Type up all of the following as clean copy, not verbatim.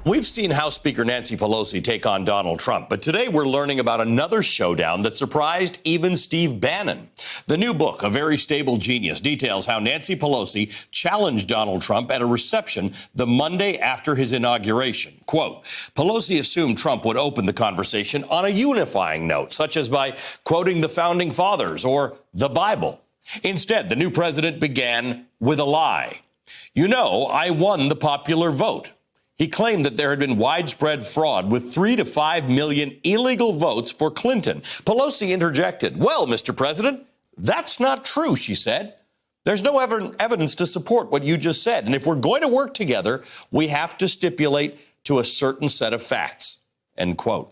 We've seen House Speaker Nancy Pelosi take on Donald Trump, but today we're learning about another showdown that surprised even Steve Bannon. The new book, A Very Stable Genius, details how Nancy Pelosi challenged Donald Trump at a reception the Monday after his inauguration. Quote, Pelosi assumed Trump would open the conversation on a unifying note, such as by quoting the Founding Fathers or the Bible. Instead, the new president began with a lie. You know, I won the popular vote. He claimed that there had been widespread fraud with 3 to 5 million illegal votes for Clinton. Pelosi interjected. Well, Mr. President, that's not true, she said. There's no evidence to support what you just said. And if we're going to work together, we have to stipulate to a certain set of facts. End quote.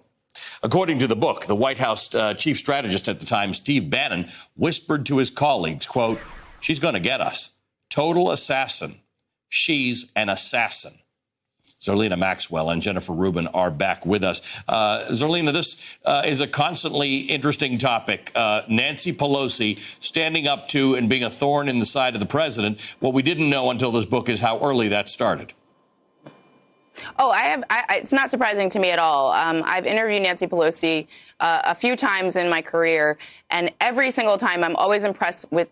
According to the book, the White House chief strategist at the time, Steve Bannon, whispered to his colleagues, quote, she's going to get us. Total assassin. She's an assassin. Zerlina Maxwell and Jennifer Rubin are back with us. Zerlina, this is a constantly interesting topic. Nancy Pelosi standing up to and being a thorn in the side of the president. What we didn't know until this book is how early that started. Oh, it's not surprising to me at all. I've interviewed Nancy Pelosi a few times in my career, and every single time I'm always impressed with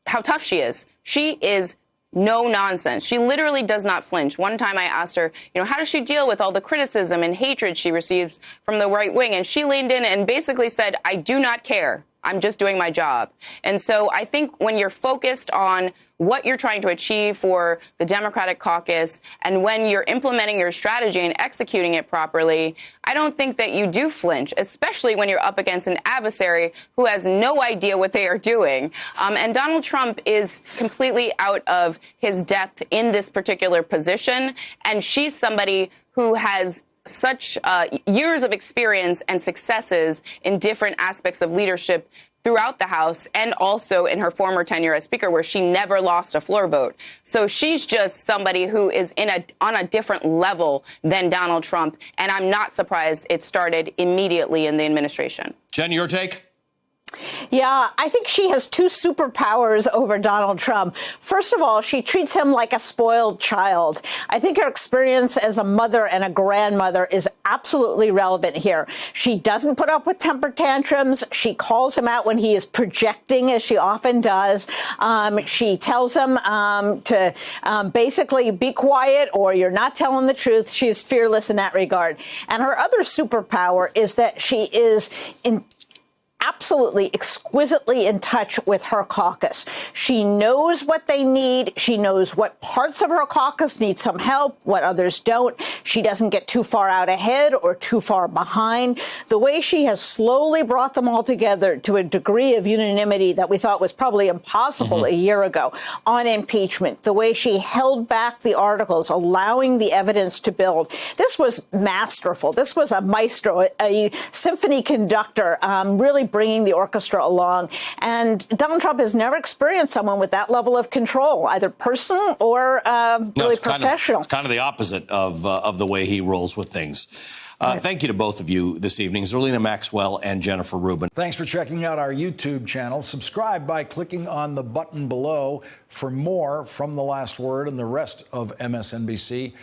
how tough she is. She is no nonsense. She literally does not flinch. One time I asked her, how does she deal with all the criticism and hatred she receives from the right wing? And she leaned in and basically said, I do not care. I'm just doing my job. And so I think when you're focused on what you're trying to achieve for the Democratic caucus and when you're implementing your strategy and executing it properly, I don't think that you do flinch, especially when you're up against an adversary who has no idea what they are doing. And Donald Trump is completely out of his depth in this particular position. And she's somebody who has such years of experience and successes in different aspects of leadership throughout the House and also in her former tenure as Speaker, where she never lost a floor vote. So she's just somebody who is on a different level than Donald Trump. And I'm not surprised it started immediately in the administration. Jen, your take? Yeah, I think she has two superpowers over Donald Trump. First of all, she treats him like a spoiled child. I think her experience as a mother and a grandmother is absolutely relevant here. She doesn't put up with temper tantrums. She calls him out when he is projecting, as she often does. She tells him to basically be quiet or you're not telling the truth. She's fearless in that regard. And her other superpower is that she is absolutely exquisitely in touch with her caucus. She knows what they need. She knows what parts of her caucus need some help, what others don't. She doesn't get too far out ahead or too far behind. The way she has slowly brought them all together to a degree of unanimity that we thought was probably impossible a year ago on impeachment, the way she held back the articles, allowing the evidence to build. This was masterful. This was a maestro, a symphony conductor, really bringing the orchestra along. And Donald Trump has never experienced someone with that level of control, either personal or really professional. It's kind of the opposite of the way he rolls with things. Thank you to both of you this evening, Zerlina Maxwell and Jennifer Rubin. Thanks for checking out our YouTube channel. Subscribe by clicking on the button below for more from The Last Word and the rest of MSNBC.